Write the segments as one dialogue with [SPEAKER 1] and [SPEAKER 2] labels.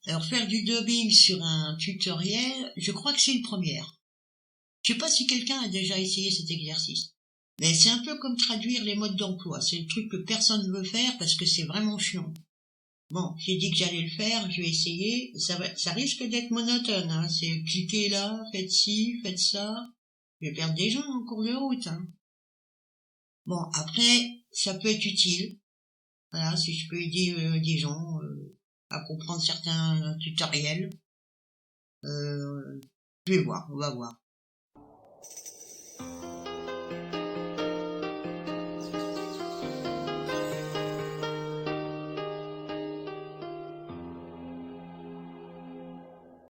[SPEAKER 1] Alors faire du dubbing sur un tutoriel, je crois que c'est une première. Je sais pas si quelqu'un a déjà essayé cet exercice. Mais c'est un peu comme traduire les modes d'emploi. C'est le truc que personne ne veut faire parce que c'est vraiment chiant. Bon, j'ai dit que j'allais le faire, je vais essayer. Ça risque d'être monotone, hein. C'est cliquez là, faites ci, faites ça. Je vais perdre des gens en cours de route, hein. Bon, après, ça peut être utile. Voilà, si je peux aider des gens à comprendre certains tutoriels. Je vais voir, on va voir.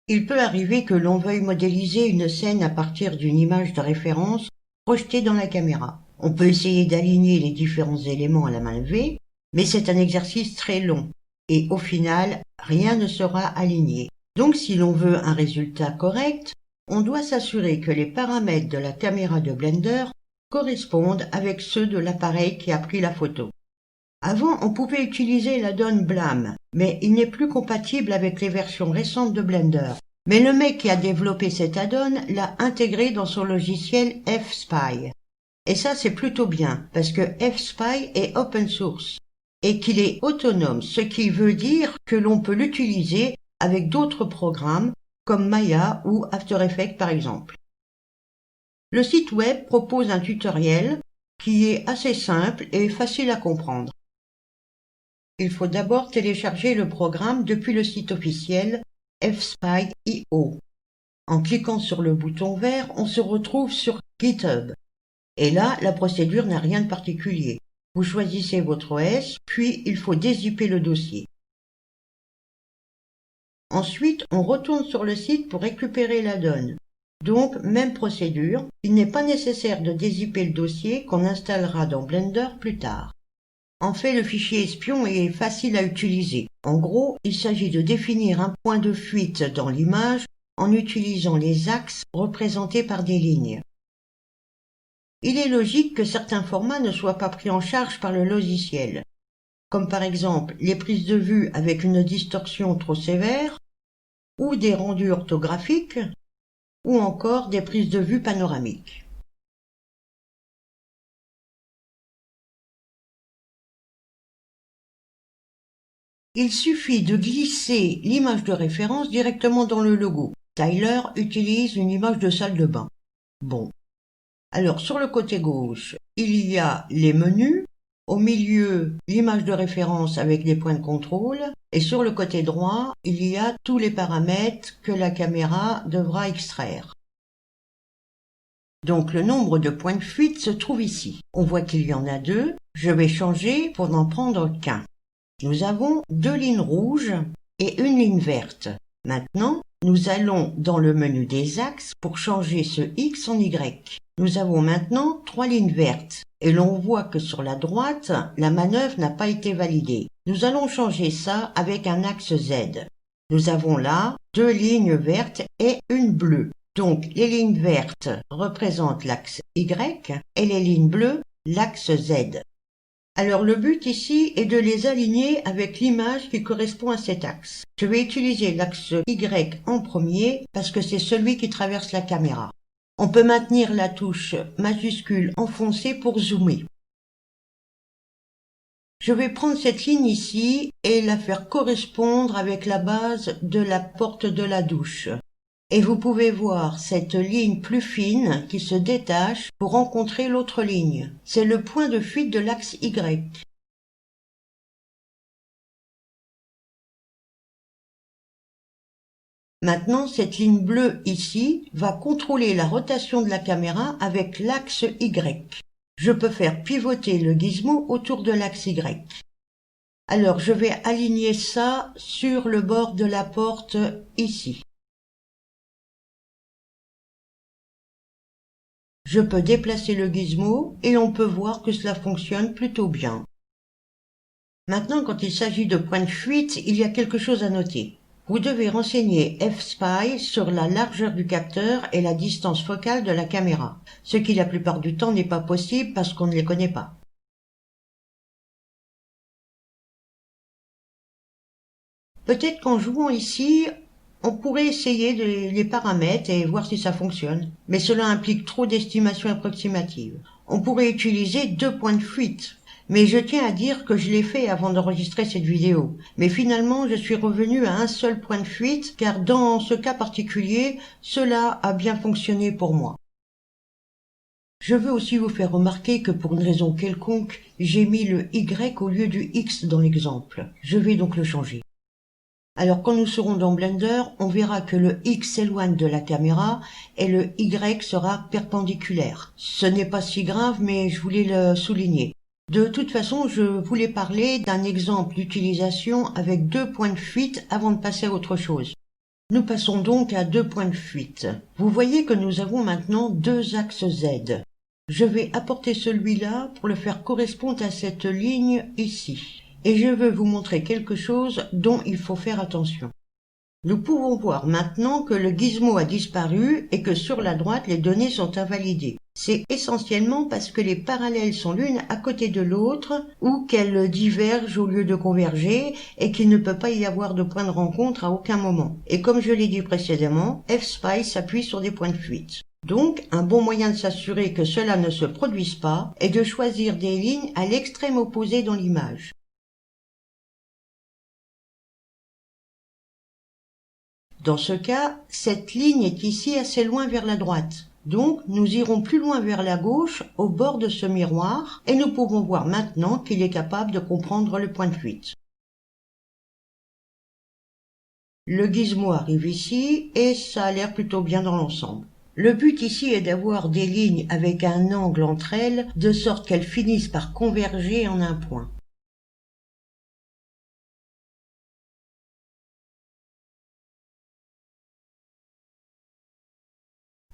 [SPEAKER 1] Il peut arriver que l'on veuille modéliser une scène à partir d'une image de référence projetée dans la caméra. On peut essayer d'aligner les différents éléments à la main levée, mais c'est un exercice très long, et au final, rien ne sera aligné. Donc si l'on veut un résultat correct, on doit s'assurer que les paramètres de la caméra de Blender correspondent avec ceux de l'appareil qui a pris la photo. Avant, on pouvait utiliser l'add-on Blam, mais il n'est plus compatible avec les versions récentes de Blender. Mais le mec qui a développé cet add-on l'a intégré dans son logiciel FSpy. Et ça, c'est plutôt bien, parce que FSpy est open source, et qu'il est autonome, ce qui veut dire que l'on peut l'utiliser avec d'autres programmes, comme Maya ou After Effects par exemple. Le site web propose un tutoriel qui est assez simple et facile à comprendre. Il faut d'abord télécharger le programme depuis le site officiel fspy.io. En cliquant sur le bouton vert, on se retrouve sur GitHub. Et là, la procédure n'a rien de particulier. Vous choisissez votre OS, puis il faut dézipper le dossier. Ensuite, on retourne sur le site pour récupérer l'add-on. Donc, même procédure, il n'est pas nécessaire de dézipper le dossier qu'on installera dans Blender plus tard. En fait, le fichier espion est facile à utiliser. En gros, il s'agit de définir un point de fuite dans l'image en utilisant les axes représentés par des lignes. Il est logique que certains formats ne soient pas pris en charge par le logiciel, comme par exemple les prises de vue avec une distorsion trop sévère, ou des rendus orthographiques, ou encore des prises de vue panoramiques. Il suffit de glisser l'image de référence directement dans le logo. Tyler utilise une image de salle de bain. Bon. Alors, sur le côté gauche, il y a les menus. Au milieu, l'image de référence avec les points de contrôle. Et sur le côté droit, il y a tous les paramètres que la caméra devra extraire. Donc, le nombre de points de fuite se trouve ici. On voit qu'il y en a 2. Je vais changer pour n'en prendre qu'un. Nous avons 2 lignes rouges et une ligne verte. Maintenant, nous allons dans le menu des axes pour changer ce X en Y. Nous avons maintenant 3 lignes vertes et l'on voit que sur la droite, la manœuvre n'a pas été validée. Nous allons changer ça avec un axe Z. Nous avons là 2 lignes vertes et une bleue. Donc les lignes vertes représentent l'axe Y et les lignes bleues l'axe Z. Alors le but ici est de les aligner avec l'image qui correspond à cet axe. Je vais utiliser l'axe Y en premier parce que c'est celui qui traverse la caméra. On peut maintenir la touche majuscule enfoncée pour zoomer. Je vais prendre cette ligne ici et la faire correspondre avec la base de la porte de la douche. Et vous pouvez voir cette ligne plus fine qui se détache pour rencontrer l'autre ligne. C'est le point de fuite de l'axe Y. Maintenant, cette ligne bleue ici va contrôler la rotation de la caméra avec l'axe Y. Je peux faire pivoter le gizmo autour de l'axe Y. Alors, je vais aligner ça sur le bord de la porte ici. Je peux déplacer le gizmo et on peut voir que cela fonctionne plutôt bien. Maintenant, quand il s'agit de points de fuite, il y a quelque chose à noter. Vous devez renseigner FSpy sur la largeur du capteur et la distance focale de la caméra, ce qui la plupart du temps n'est pas possible parce qu'on ne les connaît pas. Peut-être qu'en jouant ici, on pourrait essayer les paramètres et voir si ça fonctionne. Mais cela implique trop d'estimations approximatives. On pourrait utiliser 2 points de fuite. Mais je tiens à dire que je l'ai fait avant d'enregistrer cette vidéo. Mais finalement, je suis revenu à un seul point de fuite, car dans ce cas particulier, cela a bien fonctionné pour moi. Je veux aussi vous faire remarquer que pour une raison quelconque, j'ai mis le Y au lieu du X dans l'exemple. Je vais donc le changer. Alors quand nous serons dans Blender, on verra que le X s'éloigne de la caméra et le Y sera perpendiculaire. Ce n'est pas si grave, mais je voulais le souligner. De toute façon, je voulais parler d'un exemple d'utilisation avec 2 points de fuite avant de passer à autre chose. Nous passons donc à 2 points de fuite. Vous voyez que nous avons maintenant 2 axes Z. Je vais apporter celui-là pour le faire correspondre à cette ligne ici. Et je veux vous montrer quelque chose dont il faut faire attention. Nous pouvons voir maintenant que le gizmo a disparu et que sur la droite les données sont invalidées. C'est essentiellement parce que les parallèles sont l'une à côté de l'autre ou qu'elles divergent au lieu de converger et qu'il ne peut pas y avoir de point de rencontre à aucun moment. Et comme je l'ai dit précédemment, FSpy s'appuie sur des points de fuite. Donc, un bon moyen de s'assurer que cela ne se produise pas est de choisir des lignes à l'extrême opposé dans l'image. Dans ce cas, cette ligne est ici assez loin vers la droite. Donc, nous irons plus loin vers la gauche, au bord de ce miroir, et nous pouvons voir maintenant qu'il est capable de comprendre le point de fuite. Le gizmo arrive ici, et ça a l'air plutôt bien dans l'ensemble. Le but ici est d'avoir des lignes avec un angle entre elles, de sorte qu'elles finissent par converger en un point.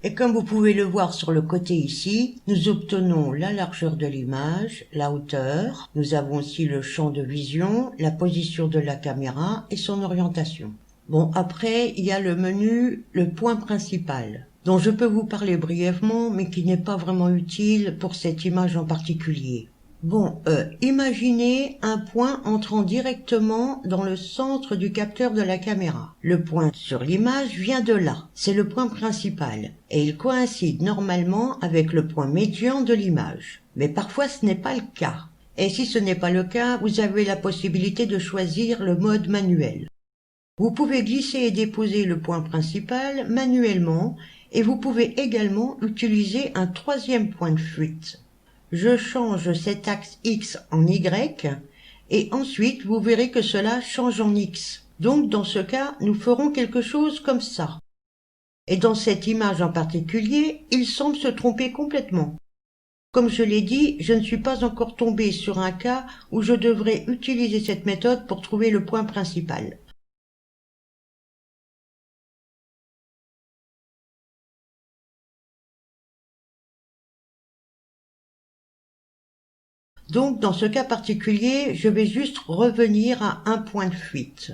[SPEAKER 1] Et comme vous pouvez le voir sur le côté ici, nous obtenons la largeur de l'image, la hauteur, nous avons aussi le champ de vision, la position de la caméra et son orientation. Bon, après, il y a le menu, le point principal, dont je peux vous parler brièvement, mais qui n'est pas vraiment utile pour cette image en particulier. Bon, imaginez un point entrant directement dans le centre du capteur de la caméra. Le point sur l'image vient de là, c'est le point principal, et il coïncide normalement avec le point médian de l'image. Mais parfois ce n'est pas le cas. Et si ce n'est pas le cas, vous avez la possibilité de choisir le mode manuel. Vous pouvez glisser et déposer le point principal manuellement, et vous pouvez également utiliser un troisième point de fuite. Je change cet axe X en Y et ensuite vous verrez que cela change en X. Donc dans ce cas, nous ferons quelque chose comme ça. Et dans cette image en particulier, il semble se tromper complètement. Comme je l'ai dit, je ne suis pas encore tombé sur un cas où je devrais utiliser cette méthode pour trouver le point principal. Donc, dans ce cas particulier, je vais juste revenir à un point de fuite.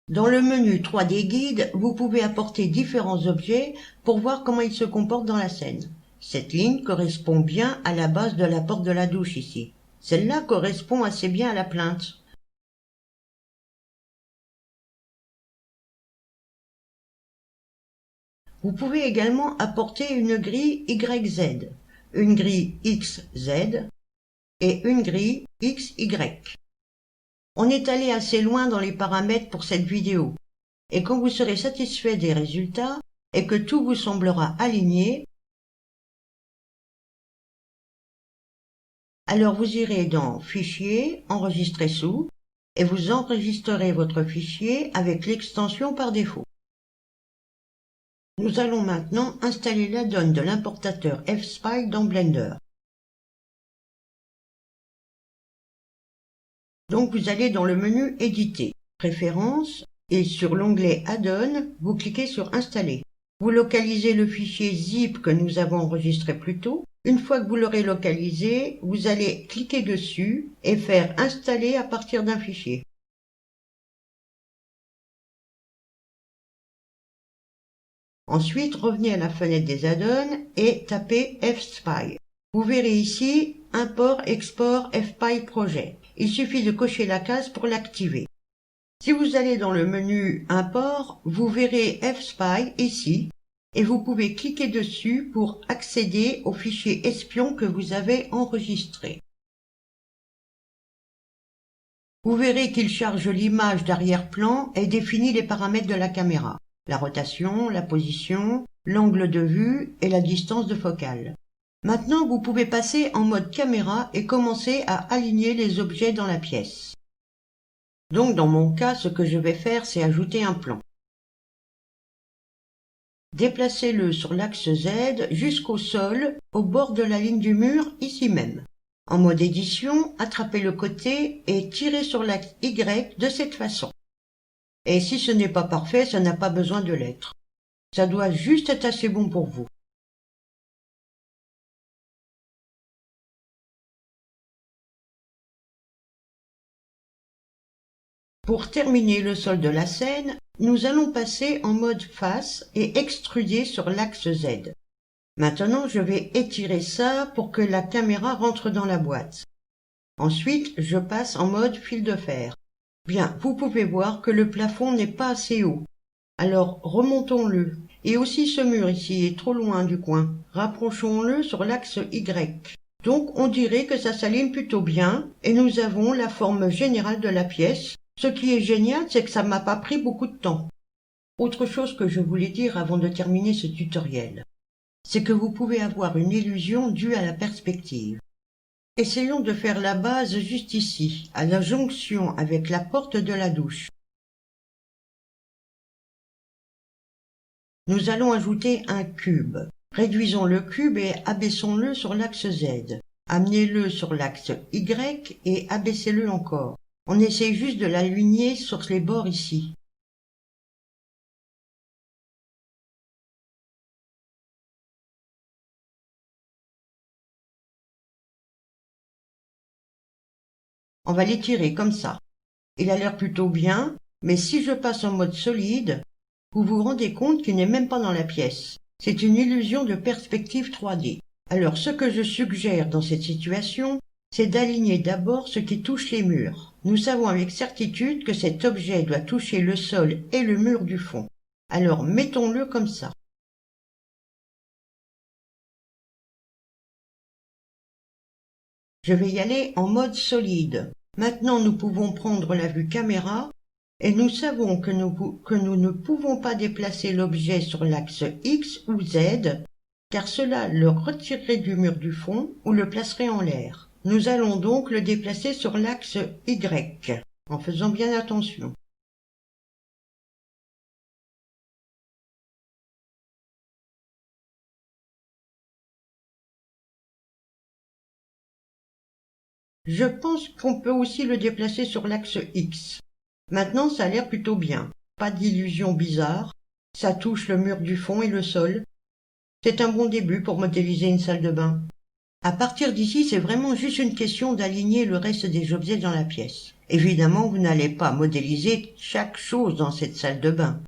[SPEAKER 1] Dans le menu 3D Guide, vous pouvez apporter différents objets pour voir comment ils se comportent dans la scène. Cette ligne correspond bien à la base de la porte de la douche ici. Celle-là correspond assez bien à la plinthe. Vous pouvez également apporter une grille YZ, une grille XZ et une grille XY. On est allé assez loin dans les paramètres pour cette vidéo. Et quand vous serez satisfait des résultats et que tout vous semblera aligné, alors vous irez dans Fichier, Enregistrer sous, et vous enregistrerez votre fichier avec l'extension par défaut. Nous allons maintenant installer l'add-on de l'importateur FSpy dans Blender. Donc vous allez dans le menu Éditer, Préférences, et sur l'onglet Add-on, vous cliquez sur Installer. Vous localisez le fichier zip que nous avons enregistré plus tôt. Une fois que vous l'aurez localisé, vous allez cliquer dessus et faire Installer à partir d'un fichier. Ensuite, revenez à la fenêtre des add-ons et tapez FSpy. Vous verrez ici Import-Export FPy Projet. Il suffit de cocher la case pour l'activer. Si vous allez dans le menu Import, vous verrez FSpy ici et vous pouvez cliquer dessus pour accéder au fichier espion que vous avez enregistré. Vous verrez qu'il charge l'image d'arrière-plan et définit les paramètres de la caméra, la rotation, la position, l'angle de vue et la distance de focale. Maintenant, vous pouvez passer en mode caméra et commencer à aligner les objets dans la pièce. Donc, dans mon cas, ce que je vais faire, c'est ajouter un plan. Déplacez-le sur l'axe Z jusqu'au sol, au bord de la ligne du mur, ici même. En mode édition, attrapez le côté et tirez sur l'axe Y de cette façon. Et si ce n'est pas parfait, ça n'a pas besoin de l'être. Ça doit juste être assez bon pour vous. Pour terminer le sol de la scène, nous allons passer en mode face et extruder sur l'axe Z. Maintenant, je vais étirer ça pour que la caméra rentre dans la boîte. Ensuite, je passe en mode fil de fer. Bien, vous pouvez voir que le plafond n'est pas assez haut. Alors, remontons-le. Et aussi ce mur ici est trop loin du coin. Rapprochons-le sur l'axe Y. Donc, on dirait que ça s'aligne plutôt bien et nous avons la forme générale de la pièce. Ce qui est génial, c'est que ça m'a pas pris beaucoup de temps. Autre chose que je voulais dire avant de terminer ce tutoriel, c'est que vous pouvez avoir une illusion due à la perspective. Essayons de faire la base juste ici, à la jonction avec la porte de la douche. Nous allons ajouter un cube. Réduisons le cube et abaissons-le sur l'axe Z. Amenez-le sur l'axe Y et abaissez-le encore. On essaie juste de l'aligner sur les bords ici. On va l'étirer comme ça. Il a l'air plutôt bien, mais si je passe en mode solide, vous vous rendez compte qu'il n'est même pas dans la pièce. C'est une illusion de perspective 3D. Alors ce que je suggère dans cette situation, c'est d'aligner d'abord ce qui touche les murs. Nous savons avec certitude que cet objet doit toucher le sol et le mur du fond. Alors mettons-le comme ça. Je vais y aller en mode solide. Maintenant, nous pouvons prendre la vue caméra et nous savons que nous ne pouvons pas déplacer l'objet sur l'axe X ou Z, car cela le retirerait du mur du fond ou le placerait en l'air. Nous allons donc le déplacer sur l'axe Y, en faisant bien attention. Je pense qu'on peut aussi le déplacer sur l'axe X. Maintenant, ça a l'air plutôt bien. Pas d'illusion bizarre. Ça touche le mur du fond et le sol. C'est un bon début pour modéliser une salle de bain. À partir d'ici, c'est vraiment juste une question d'aligner le reste des objets dans la pièce. Évidemment, vous n'allez pas modéliser chaque chose dans cette salle de bain.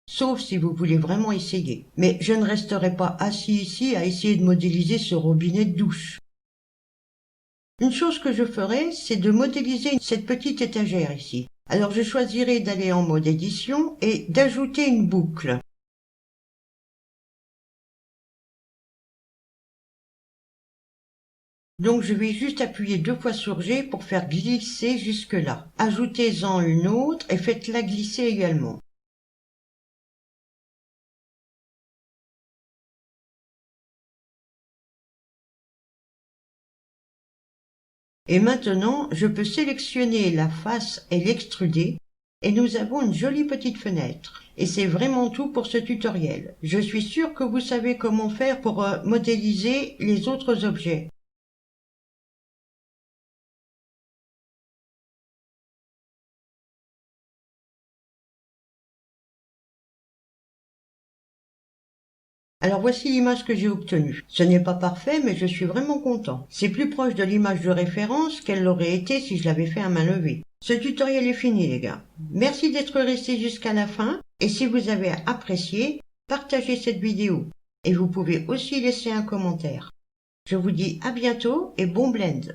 [SPEAKER 1] Sauf si vous voulez vraiment essayer. Mais je ne resterai pas assis ici à essayer de modéliser ce robinet de douche. Une chose que je ferai, c'est de modéliser cette petite étagère ici. Alors je choisirai d'aller en mode édition et d'ajouter une boucle. Donc je vais juste appuyer 2 fois sur G pour faire glisser jusque-là. Ajoutez-en une autre et faites-la glisser également. Et maintenant, je peux sélectionner la face et l'extruder, et nous avons une jolie petite fenêtre. Et c'est vraiment tout pour ce tutoriel. Je suis sûre que vous savez comment faire pour modéliser les autres objets. Alors voici l'image que j'ai obtenue. Ce n'est pas parfait, mais je suis vraiment content. C'est plus proche de l'image de référence qu'elle l'aurait été si je l'avais fait à main levée. Ce tutoriel est fini les gars. Merci d'être restés jusqu'à la fin et si vous avez apprécié, partagez cette vidéo. Et vous pouvez aussi laisser un commentaire. Je vous dis à bientôt et bon blend.